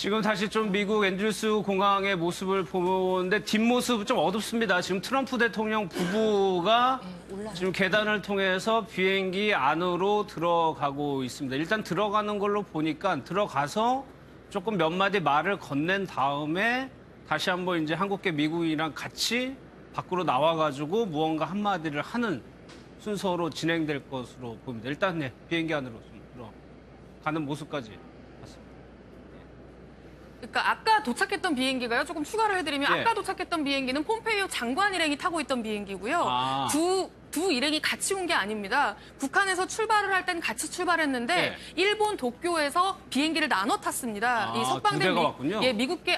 지금 다시 좀 미국 앤드루스 공항의 모습을 보는데 뒷모습 좀 어둡습니다. 지금 트럼프 대통령 부부가 지금 계단을 통해서 비행기 안으로 들어가고 있습니다. 일단 들어가는 걸로 보니까 들어가서 조금 몇 마디 말을 건넨 다음에 다시 한번 이제 한국계 미국인이랑 같이 밖으로 나와가지고 무언가 한마디를 하는 순서로 진행될 것으로 보입니다. 일단 네, 비행기 안으로 좀 들어가는 모습까지 봤습니다. 그러니까 아까 도착했던 비행기가요. 조금 추가를 해드리면 예. 아까 도착했던 비행기는 폼페이오 장관 일행이 타고 있던 비행기고요. 아. 두 일행이 같이 온 게 아닙니다. 북한에서 출발을 할 땐 같이 출발했는데 예. 일본 도쿄에서 비행기를 나눠 탔습니다. 아, 이 두 석방된 대가 왔군요.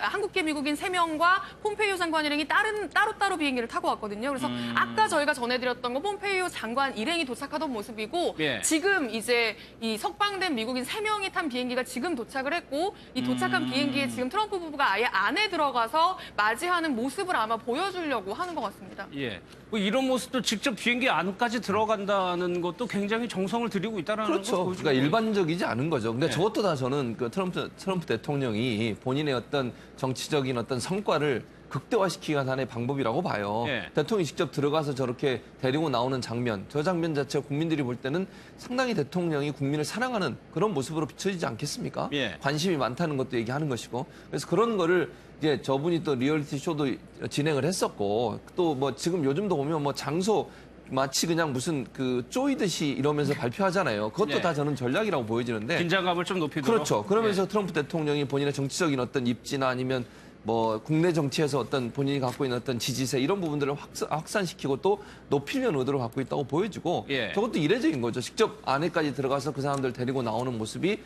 한국계 미국인 3명과 폼페이오 장관 일행이 따로따로 비행기를 타고 왔거든요. 그래서 아까 저희가 전해드렸던 건 폼페이오 장관 일행이 도착하던 모습이고 예. 지금 이제 이 석방된 미국인 3명이 탄 비행기가 지금 도착을 했고 이 도착한 비행기에 지금 트럼프 부부가 아예 안에 들어가서 맞이하는 모습을 아마 보여주려고 하는 것 같습니다. 예. 뭐 이런 모습도 직접 비행기 안까지 들어간다는 것도 굉장히 정성을 들이고 있다는 걸 그렇죠. 보여주고 그러니까 일반적이지 않은 거죠. 근데 네. 저것도 다 저는 그 트럼프 대통령이 본인의 어떤 정치적인 어떤 성과를 극대화시키기 위한 방법이라고 봐요. 네. 대통령이 직접 들어가서 저렇게 데리고 나오는 장면, 저 장면 자체가 국민들이 볼 때는 상당히 대통령이 국민을 사랑하는 그런 모습으로 비춰지지 않겠습니까? 예. 관심이 많다는 것도 얘기하는 것이고. 그래서 그런 거를 이제 저분이 또 리얼리티 쇼도 진행을 했었고, 또 뭐 지금 요즘도 보면 뭐 장소 마치 그냥 무슨 그 쪼이듯이 이러면서 발표하잖아요. 그것도 네. 다 저는 전략이라고 보여지는데. 긴장감을 좀 높이도록. 그렇죠. 그러면서 예. 트럼프 대통령이 본인의 정치적인 어떤 입지나 아니면 뭐 국내 정치에서 어떤 본인이 갖고 있는 어떤 지지세 이런 부분들을 확산시키고 또 높이려는 의도를 갖고 있다고 보여지고 예. 저것도 이례적인 거죠. 직접 안에까지 들어가서 그 사람들 데리고 나오는 모습이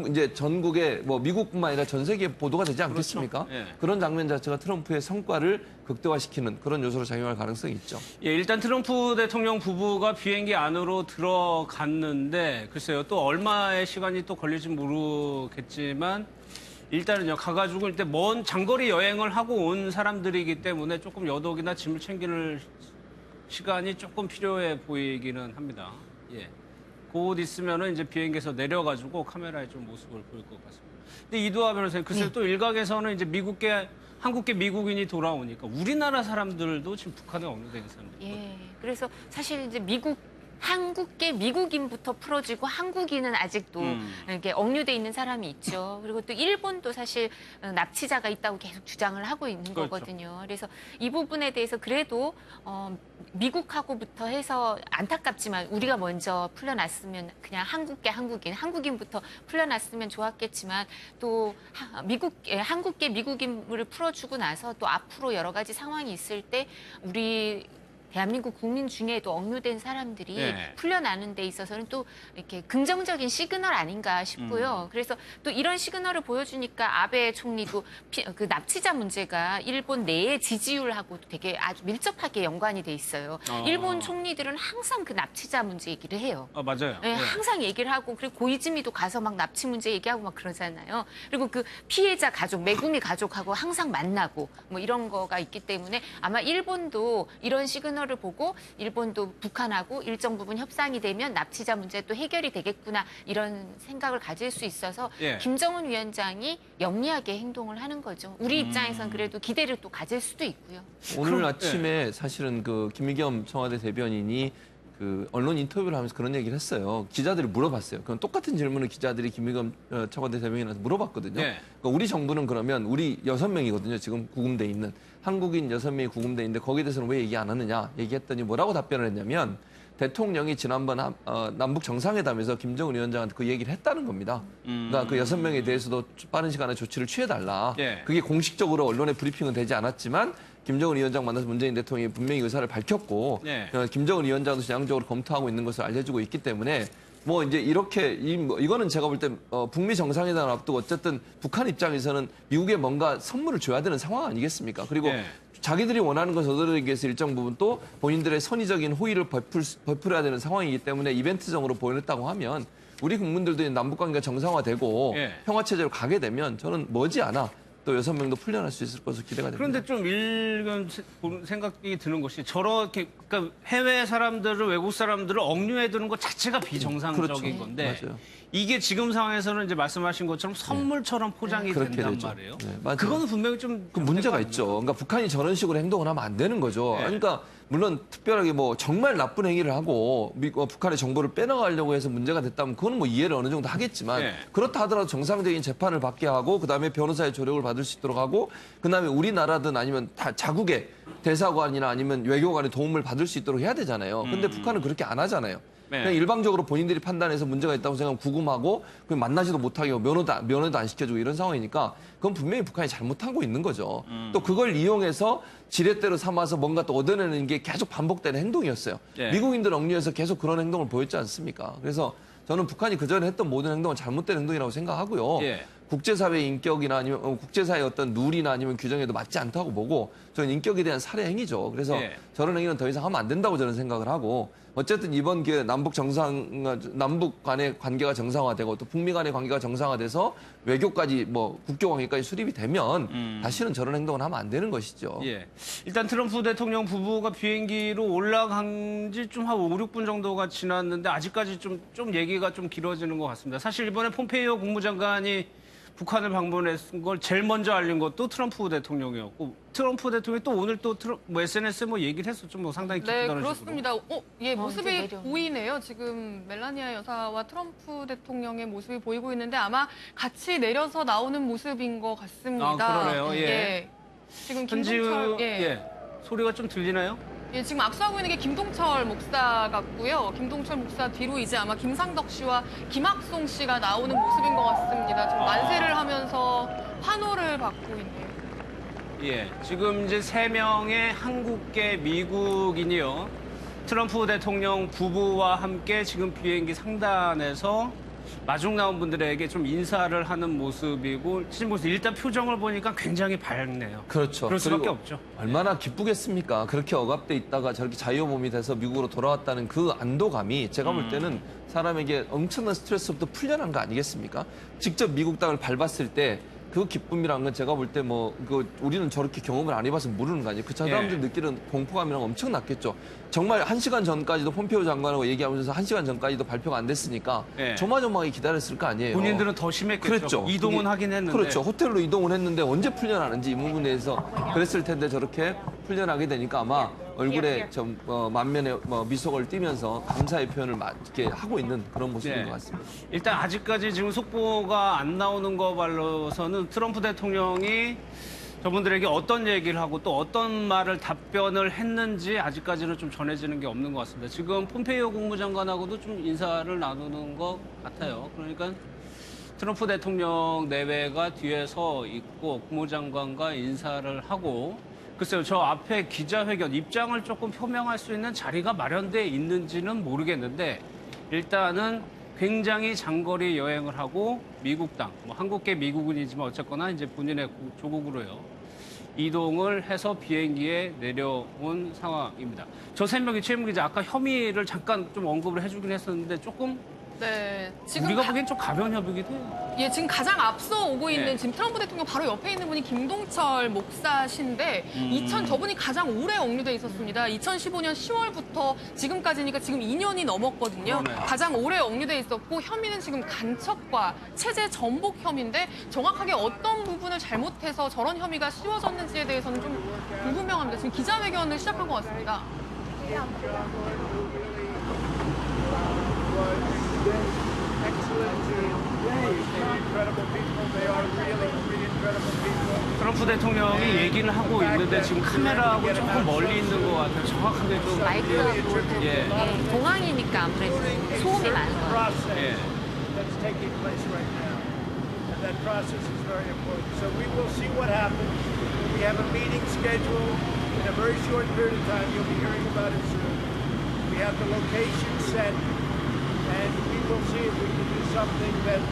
이제 전국에 뭐 미국뿐만 아니라 전 세계에 보도가 되지 않겠습니까? 그렇죠. 예. 그런 장면 자체가 트럼프의 성과를 극대화시키는 그런 요소로 작용할 가능성이 있죠. 예, 일단 트럼프 대통령 부부가 비행기 안으로 들어갔는데 글쎄요. 또 얼마의 시간이 또 걸릴지 모르겠지만 일단은요, 가가지고 일단 먼 장거리 여행을 하고 온 사람들이기 때문에 조금 여독이나 짐을 챙길 시간이 조금 필요해 보이기는 합니다. 예. 곧 있으면은 이제 비행기에서 내려가지고 카메라에 좀 모습을 보일 것 같습니다. 근데 이두하 변호사님, 글쎄요, 또 일각에서는 이제 한국계 미국인이 돌아오니까 우리나라 사람들도 지금 북한에 억류돼 있는 사람들. 예, 그래서 사실 이제 한국계 미국인부터 풀어지고 한국인은 아직도 이렇게 억류돼 있는 사람이 있죠. 그리고 또 일본도 사실 납치자가 있다고 계속 주장을 하고 있는 그렇죠. 거거든요. 그래서 이 부분에 대해서 그래도 미국하고부터 해서 안타깝지만 우리가 먼저 풀려났으면 그냥 한국인부터 풀려났으면 좋았겠지만 또 한국계 미국인을 풀어주고 나서 또 앞으로 여러 가지 상황이 있을 때 우리 대한민국 국민 중에도 억류된 사람들이 네. 풀려나는 데 있어서는 또 이렇게 긍정적인 시그널 아닌가 싶고요. 그래서 또 이런 시그널을 보여주니까 아베 총리도 그 납치자 문제가 일본 내의 지지율하고 되게 아주 밀접하게 연관이 돼 있어요. 일본 총리들은 항상 그 납치자 문제 얘기를 해요. 아, 맞아요. 네, 항상 얘기를 하고 그리고 고이즈미도 가서 막 납치 문제 얘기하고 막 그러잖아요. 그리고 그 피해자 가족, 메구미 가족하고 항상 만나고 뭐 이런 거가 있기 때문에 아마 일본도 이런 시그널을 보고 일본도 북한하고 일정 부분 협상이 되면 납치자 문제 또 해결이 되겠구나 이런 생각을 가질 수 있어서 예. 김정은 위원장이 영리하게 행동을 하는 거죠. 우리 입장에선 그래도 기대를 또 가질 수도 있고요. 오늘 아침에 사실은 그 김의겸 청와대 대변인이 그 언론 인터뷰를 하면서 그런 얘기를 했어요. 기자들이 물어봤어요. 그럼 똑같은 질문을 기자들이 김의겸 청와대 대변인한테 물어봤거든요. 네. 그러니까 우리 정부는 그러면 우리 6명이거든요. 지금 구금돼 있는 한국인 6명이 구금돼 있는데 거기에 대해서는 왜 얘기 안 하느냐 얘기했더니 뭐라고 답변을 했냐면 대통령이 지난번 남북 정상회담에서 김정은 위원장한테 그 얘기를 했다는 겁니다. 그러니까 그 6명에 대해서도 빠른 시간에 조치를 취해달라. 예. 그게 공식적으로 언론에 브리핑은 되지 않았지만 김정은 위원장 만나서 문재인 대통령이 분명히 의사를 밝혔고 네. 김정은 위원장도 전향적으로 검토하고 있는 것을 알려주고 있기 때문에 뭐 이제 이렇게 이거는 제가 볼 때 북미 정상회담을 앞두고 어쨌든 북한 입장에서는 미국에 뭔가 선물을 줘야 되는 상황 아니겠습니까? 그리고 네. 자기들이 원하는 것을 얻어내기 위해서 일정 부분 또 본인들의 선의적인 호의를 베풀어야 되는 상황이기 때문에 이벤트성으로 보냈다고 하면 우리 국민들도 남북관계가 정상화되고 예. 평화체제로 가게 되면 저는 머지않아 또 6명도 풀려날 수 있을 것으로 기대가 됩니다. 그런데 좀 생각이 드는 것이 저렇게 그러니까 해외 사람들을 외국 사람들을 억류해 두는 것 자체가 비정상적인 그렇죠. 건데 맞아요. 이게 지금 상황에서는 이제 말씀하신 것처럼 선물처럼 포장이 그렇게 된단 되죠. 말이에요. 네, 맞아요. 그거는 분명히 좀 그 문제가 있죠. 그러니까 북한이 저런 식으로 행동을 하면 안 되는 거죠. 네. 그러니까 물론 특별하게 뭐 정말 나쁜 행위를 하고 북한의 정보를 빼나가려고 해서 문제가 됐다면 그거는 뭐 이해를 어느 정도 하겠지만 네. 그렇다 하더라도 정상적인 재판을 받게 하고 그다음에 변호사의 조력을 받을 수 있도록 하고 그다음에 우리나라든 아니면 다 자국의 대사관이나 아니면 외교관의 도움을 받을 수 있도록 해야 되잖아요. 근데 북한은 그렇게 안 하잖아요. 네. 그냥 일방적으로 본인들이 판단해서 문제가 있다고 생각하면 구금하고 그냥 만나지도 못하게 하고 면회도 안 시켜주고 이런 상황이니까 그건 분명히 북한이 잘못하고 있는 거죠. 또 그걸 이용해서 지렛대로 삼아서 뭔가 또 얻어내는 게 계속 반복되는 행동이었어요. 네. 미국인들 억류에서 계속 그런 행동을 보였지 않습니까? 그래서 저는 북한이 그전에 했던 모든 행동은 잘못된 행동이라고 생각하고요. 예. 국제사회의 인격이나 아니면 국제사회의 어떤 룰이나 아니면 규정에도 맞지 않다고 보고 저는 인격에 대한 살해 행위죠. 그래서 예. 저런 행위는 더 이상 하면 안 된다고 저는 생각을 하고 어쨌든 이번 기회에 남북 간의 관계가 정상화되고 또 북미 간의 관계가 정상화돼서 외교까지 뭐 국교 관계까지 수립이 되면 다시는 저런 행동을 하면 안 되는 것이죠. 예. 일단 트럼프 대통령 부부가 비행기로 올라간 지 좀 한 5, 6분 정도가 지났는데 아직까지 좀 얘기가 좀 길어지는 것 같습니다. 사실 이번에 폼페이오 국무장관이 북한을 방문했은 걸 제일 먼저 알린 것도 트럼프 대통령이었고 트럼프 대통령이 또 오늘 또 SNS에 뭐 얘기를 했었죠. 뭐 상당히 네, 깊다는 그렇습니다. 예, 모습이 이제 내려. 보이네요. 지금 멜라니아 여사와 트럼프 대통령의 모습이 보이고 있는데 아마 같이 내려서 나오는 모습인 것 같습니다. 아, 그러네요. 예. 지금 현지의 김동철, 소리가 좀 들리나요? 예, 지금 악수하고 있는 게 김동철 목사 같고요. 김동철 목사 뒤로 이제 아마 김상덕 씨와 김학송 씨가 나오는 모습인 것 같습니다. 지금 만세를 하면서 환호를 받고 있네요. 예. 지금 이제 3명의 한국계 미국인이요. 트럼프 대통령 부부와 함께 지금 비행기 상단에서 마중 나온 분들에게 좀 인사를 하는 모습이고 지금 일단 표정을 보니까 굉장히 밝네요. 그렇죠. 그럴 수밖에 그리고 없죠. 얼마나 기쁘겠습니까? 그렇게 억압돼 있다가 저렇게 자유몸이 돼서 미국으로 돌아왔다는 그 안도감이 제가 볼 때는 사람에게 엄청난 스트레스부터 풀려난 거 아니겠습니까? 직접 미국 땅을 밟았을 때 그 기쁨이란 건 제가 볼 때 우리는 저렇게 경험을 안 해봐서 모르는 거 아니에요. 그 사람들 예. 느끼는 공포감이랑 엄청 났겠죠. 정말 1시간 전까지도 폼페이오 장관하고 얘기하면서 1시간 전까지도 발표가 안 됐으니까 예. 조마조마하게 기다렸을 거 아니에요. 본인들은 더 심했겠죠. 그랬죠. 이동은 그게- 하긴 했는데. 그렇죠. 호텔로 이동을 했는데 언제 풀려나는지 이 부분에 대해서 그랬을 텐데 저렇게 풀려나게 되니까 아마 얼굴에 좀 만면에 미소를 띠면서 감사의 표현을 이렇게 하고 있는 그런 모습인 네. 것 같습니다. 일단 아직까지 지금 속보가 안 나오는 거 발로서는 트럼프 대통령이 저분들에게 어떤 얘기를 하고 또 어떤 말을 답변을 했는지 아직까지는 좀 전해지는 게 없는 것 같습니다. 지금 폼페이오 국무장관하고도 좀 인사를 나누는 것 같아요. 그러니까 트럼프 대통령 내외가 뒤에 서 있고 국무장관과 인사를 하고 글쎄요, 저 앞에 기자회견 입장을 조금 표명할 수 있는 자리가 마련돼 있는지는 모르겠는데 일단은 굉장히 장거리 여행을 하고 미국 땅, 뭐 한국계 미국인이지만 어쨌거나 이제 본인의 조국으로요. 이동을 해서 비행기에 내려온 상황입니다. 저 3명이 최민구 기자 아까 혐의를 잠깐 좀 언급을 해주긴 했었는데 조금 네, 지금 우리가 보기엔 좀 가벼운 협의기도 해요. 예, 지금 가장 앞서 오고 있는 네. 지금 트럼프 대통령 바로 옆에 있는 분이 김동철 목사신데 저분이 가장 오래 억류돼 있었습니다. 2015년 10월부터 지금까지니까 지금 2년이 넘었거든요. 그러네요. 가장 오래 억류돼 있었고 혐의는 지금 간첩과 체제 전복 혐의인데 정확하게 어떤 부분을 잘못해서 저런 혐의가 씌워졌는지에 대해서는 좀 불분명합니다. 지금 기자회견을 시작한 것 같습니다. Excellent to incredible people. They are really incredible people. 트럼프 대통령이 얘기를 하고 있는데 지금 카메라하고 조금 멀리 있는 것 같아요. 정확하게 좀. 마이크하고 예. 공항이니까 아무래도 소음이 많은 것 같아요. Process 예. that's taking place right now. And that process is very important. So we will see what happens. We have a meeting scheduled in a very short period of time. You'll be hearing about it soon. We have the location set. And we will see if we can do something that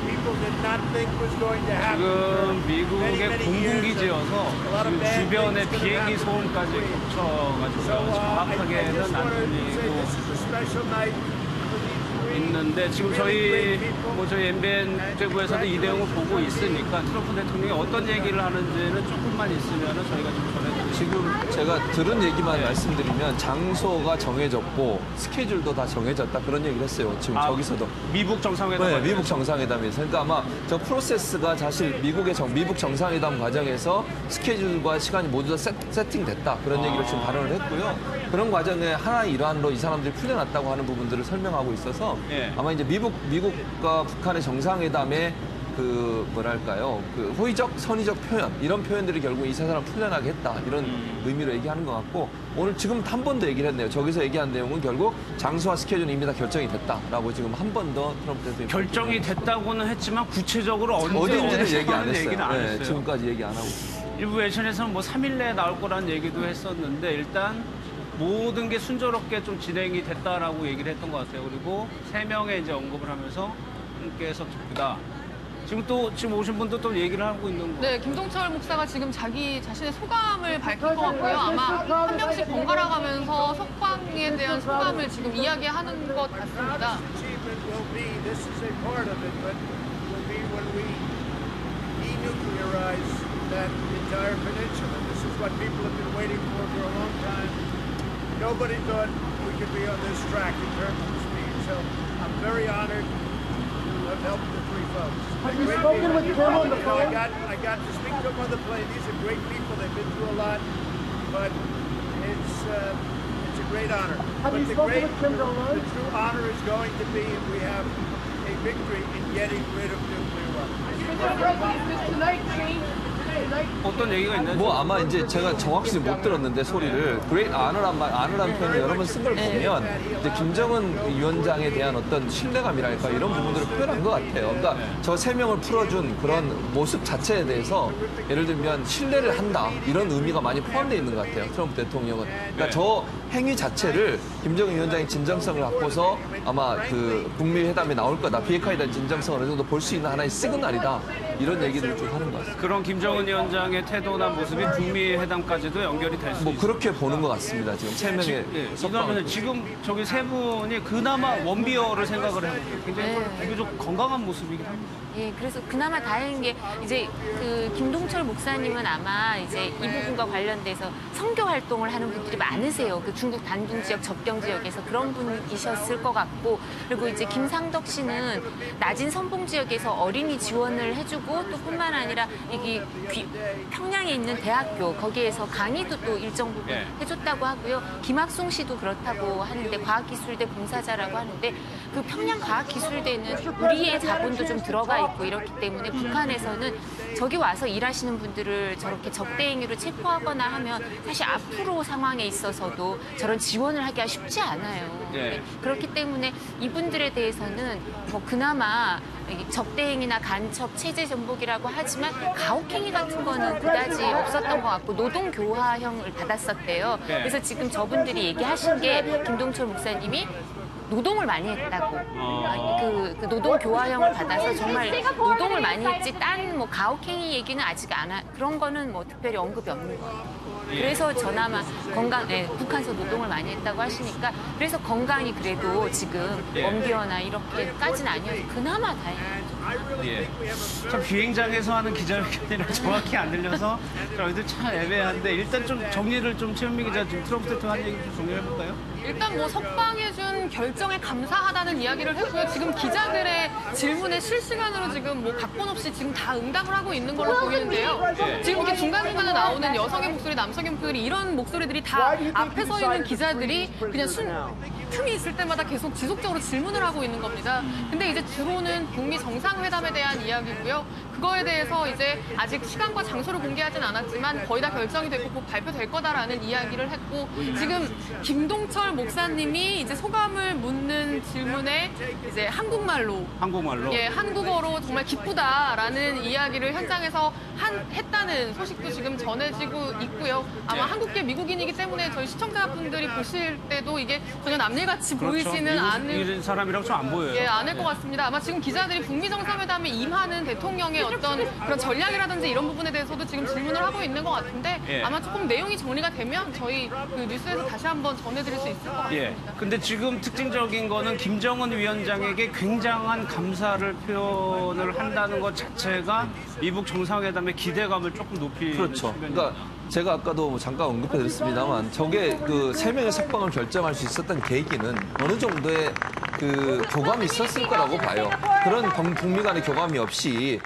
people did not think was going to happen. 지금 미국의 years. 공군기지여서 A lot of 지금 bad 주변에 things could 비행기 happen 소음까지 in between. 겹쳐가지고 So I 정확하게는 just 안 want to say 들리고 this is a special night for these three 있는데 지금 저희 MBN 국제부에서도 이 내용을 보고 있으니까 트럼프 대통령이 어떤 얘기를 하는지는 조금만 있으면 저희가 좀 전해드리겠습니다. 지금 제가 들은 얘기만 말씀드리면 장소가 정해졌고 스케줄도 다 정해졌다 그런 얘기를 했어요. 지금 저기서도. 미국 정상회담. 네, 미국 정상회담에서. 그러니까 아마 저 프로세스가 사실 미국 정상회담 과정에서 스케줄과 시간이 모두 다 세팅됐다. 그런 얘기를 지금 발언을 했고요. 그런 과정의 하나의 일환으로 이 사람들이 풀려났다고 하는 부분들을 설명하고 있어서 예. 아마 이제 미국과 북한의 정상회담의 그 뭐랄까요, 그 호의적, 선의적 표현 이런 표현들이 결국 이 세 사람 풀려나게 했다 이런 의미로 얘기하는 것 같고 오늘 지금 한 번 더 얘기를 했네요. 저기서 얘기한 내용은 결국 장소와 스케줄은 이미 다 결정이 됐다라고 지금 한 번 더 트럼프 대통령이 결정이 됐다고는 했지만 구체적으로 어디인지는 얘기 안 하는 얘기는 했어요. 안 네, 했어요. 지금까지 얘기 안 하고 있어요. 일부 외신에서는 뭐 3일 내에 나올 거라는 얘기도 했었는데 일단 모든 게 순조롭게 좀 진행이 됐다라고 얘기를 했던 것 같아요. 그리고 3명의 이제 언급을 하면서 함께해서 기쁘다. 지금 오신 분도 또 얘기를 하고 있는 거. 네, 김동철 목사가 지금 자기 자신의 소감을 밝힌 것 같고요. 아마 한 명씩 번갈아 가면서 석방에 대한 소감을 지금 이야기하는 것 같습니다. Achievement will be, this is a part of it, but will be when we denuclearize that entire peninsula. This is what people have been waiting for a long time. Nobody thought we could be on this track in terms of speed, so I'm very honored to have helped the three folks. Have you spoken with Tim on the phone? I got to speak to them on the plane. These are great people. They've been through a lot, but it's a great honor. Have you spoken with Kim Jong-un? The true honor is going to be if we have a victory in getting rid of nuclear weapons. Mr. President, does tonight change? Tonight 어떤 얘기가 있나요? 뭐 아마 이제 제가 정확히 못 들었는데 소리를 great honor란 표현을 여러 번 쓴 걸 보면 이제 김정은 위원장에 대한 어떤 신뢰감이랄까 이런 부분들을 표현한 것 같아요. 그러니까 저 3명을 풀어준 그런 모습 자체에 대해서 예를 들면 신뢰를 한다 이런 의미가 많이 포함되어 있는 것 같아요. 트럼프 대통령은. 그러니까 저 행위 자체를 김정은 위원장의 진정성을 갖고서 아마 그 북미 회담에 나올 거다. 비핵화에 대한 진정성을 어느 정도 볼 수 있는 하나의 시그널이다. 이런 얘기들을 좀 하는 것 같습니다. 그런 김정은 위원장의 태도나 모습이 북미 회담까지도 연결이 될 수 뭐 있어요. 그렇게 보는 것 같습니다. 지금 3명의 예, 이러면 지금 저기 세 분이 그나마 원비어를 생각을 해볼게요. 굉장히 비교적 건강한 모습이긴 합니다. 예, 그래서 그나마 다행인 게 이제 그 김동철 목사님은 아마 이제 이 부분과 관련돼서 선교 활동을 하는 분들이 많으세요. 그 중국 단둥 지역, 접경 지역에서 그런 분이셨을 것 같고, 그리고 이제 김상덕 씨는 낮은 선봉 지역에서 어린이 지원을 해주고 또 뿐만 아니라 이게 평양에 있는 대학교 거기에서 강의도 또 일정 부분 예. 해줬다고 하고요. 김학송 씨도 그렇다고 하는데 과학기술대 봉사자라고 하는데 그 평양 과학기술대는 우리의 자본도 좀 들어가 있고 이렇기 때문에 북한에서는 저기 와서 일하시는 분들을 저렇게 적대 행위로 체포하거나 하면 사실 앞으로 상황에 있어서도 저런 지원을 하기가 쉽지 않아요. 네. 그렇기 때문에 이분들에 대해서는 뭐 그나마 적대 행위나 간첩, 체제 전복이라고 하지만 가혹행위 같은 거는 그다지 없었던 것 같고 노동 교화형을 받았었대요. 네. 그래서 지금 저분들이 얘기하신 게 김동철 목사님이 노동을 많이 했다고. 그 노동 교화형을 받아서 정말 노동을 많이 했지 딴 뭐 가혹행위 얘기는 아직 그런 거는 뭐 특별히 언급이 없는 것 같아요. 그래서 저나마 북한에서 노동을 많이 했다고 하시니까 그래서 건강이 그래도 지금 원기어나 이렇게까지는 아니어서 그나마 다행이에요. 예. 참 비행장에서 하는 기자회견이라 정확히 안 들려서 저희들 참 애매한데 일단 좀 정리를 좀 최현미 기자 좀 트럼프 대통령 한 얘기 좀 정리해 볼까요? 일단 뭐 석방해준 결정에 감사하다는 이야기를 했고요. 지금 기자들의 질문에 실시간으로 지금 뭐 각본 없이 지금 다 응답을 하고 있는 걸로 보이는데요. 지금 이렇게 중간중간에 나오는 여성의 목소리, 남성의 목소리 이런 목소리들이 다 앞에 서 있는 기자들이 그냥 틈이 있을 때마다 계속 지속적으로 질문을 하고 있는 겁니다. 근데 이제 주로는 북미 정상회담에 대한 이야기고요. 그거에 대해서 이제 아직 시간과 장소를 공개하진 않았지만 거의 다 결정이 됐고 곧 발표될 거다라는 이야기를 했고 지금 김동철 목사님이 이제 소감을 묻는 질문에 이제 한국말로 예, 한국어로 정말 기쁘다라는 이야기를 현장에서 했다는 소식도 지금 전해지고 있고요. 아마 한국계 미국인이기 때문에 저희 시청자분들이 보실 때도 이게 전혀 남일같이 보이지는 않을 사람이라고 좀 안 보여요. 예, 않을 것 같습니다. 아마 지금 기자들이 북미 정상회담에 임하는 대통령의 어떤 그런 전략이라든지 이런 부분에 대해서도 지금 질문을 하고 있는 것 같은데 예. 아마 조금 내용이 정리가 되면 저희 그 뉴스에서 다시 한번 전해드릴 수 있을 것 같습니다. 예. 근데 지금 특징적인 거는 김정은 위원장에게 굉장한 감사를 표현을 한다는 것 자체가 미국 정상회담의 기대감을 조금 높이는 그렇죠. 측면이 그러니까 제가 아까도 뭐 잠깐 언급해드렸습니다만 저게 그 3명의 석방을 결정할 수 있었던 계기는 어느 정도의 그 교감이 있었을 거라고 봐요. 그런 북미 간의 교감이 없이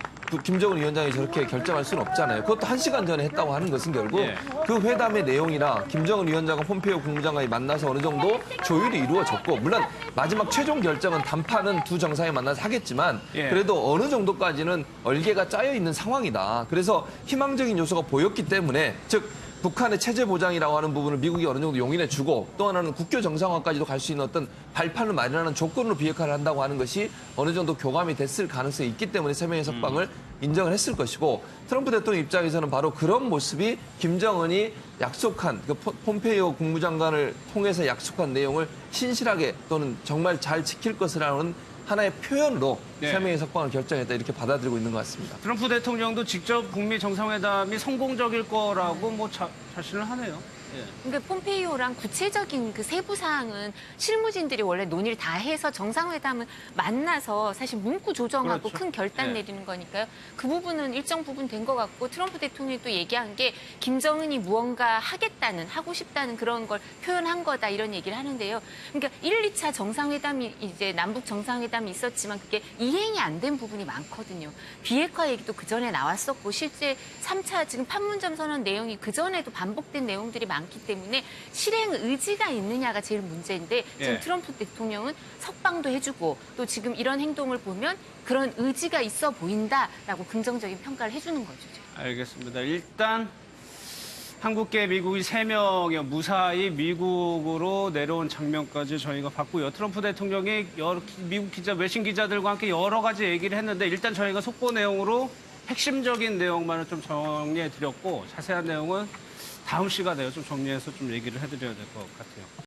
김정은 위원장이 저렇게 결정할 수는 없잖아요. 그것도 1시간 전에 했다고 하는 것은 결국 예. 그 회담의 내용이나 김정은 위원장과 폼페이오 국무장관이 만나서 어느 정도 조율이 이루어졌고 물론 마지막 최종 결정은 단판은 두 정상이 만나서 하겠지만 예. 그래도 어느 정도까지는 얼개가 짜여 있는 상황이다. 그래서 희망적인 요소가 보였기 때문에 즉 북한의 체제 보장이라고 하는 부분을 미국이 어느 정도 용인해 주고 또 하나는 국교 정상화까지도 갈 수 있는 어떤 발판을 마련하는 조건으로 비핵화를 한다고 하는 것이 어느 정도 교감이 됐을 가능성이 있기 때문에 3명의 석방을 인정을 했을 것이고 트럼프 대통령 입장에서는 바로 그런 모습이 김정은이 약속한 그 폼페이오 국무장관을 통해서 약속한 내용을 신실하게 또는 정말 잘 지킬 것이라는 하나의 표현으로 네. 3명의 석방을 결정했다 이렇게 받아들이고 있는 것 같습니다. 트럼프 대통령도 직접 북미 정상회담이 성공적일 거라고 뭐 자신을 하네요. 예. 그러니까 폼페이오랑 구체적인 그 세부 사항은 실무진들이 원래 논의를 다 해서 정상회담은 만나서 사실 문구 조정하고 그렇죠. 큰 결단 예. 내리는 거니까요. 그 부분은 일정 부분 된 것 같고 트럼프 대통령이 또 얘기한 게 김정은이 무언가 하겠다는 하고 싶다는 그런 걸 표현한 거다 이런 얘기를 하는데요. 그러니까 1, 2차 정상회담이 이제 남북 정상회담이 있었지만 그게 이행이 안 된 부분이 많거든요. 비핵화 얘기도 그 전에 나왔었고 실제 3차 지금 판문점 선언 내용이 그 전에도 반복된 내용들이 많기 때문에 실행 의지가 있느냐가 제일 문제인데 지금 예. 트럼프 대통령은 석방도 해주고 또 지금 이런 행동을 보면 그런 의지가 있어 보인다라고 긍정적인 평가를 해주는 거죠. 지금. 알겠습니다. 일단 한국계 미국이 3명이 무사히 미국으로 내려온 장면까지 저희가 봤고요. 트럼프 대통령이 미국 기자, 외신 기자들과 함께 여러 가지 얘기를 했는데 일단 저희가 속보 내용으로 핵심적인 내용만을 좀 정리해 드렸고 자세한 내용은 다음 시간에 좀 정리해서 좀 얘기를 해드려야 될 것 같아요.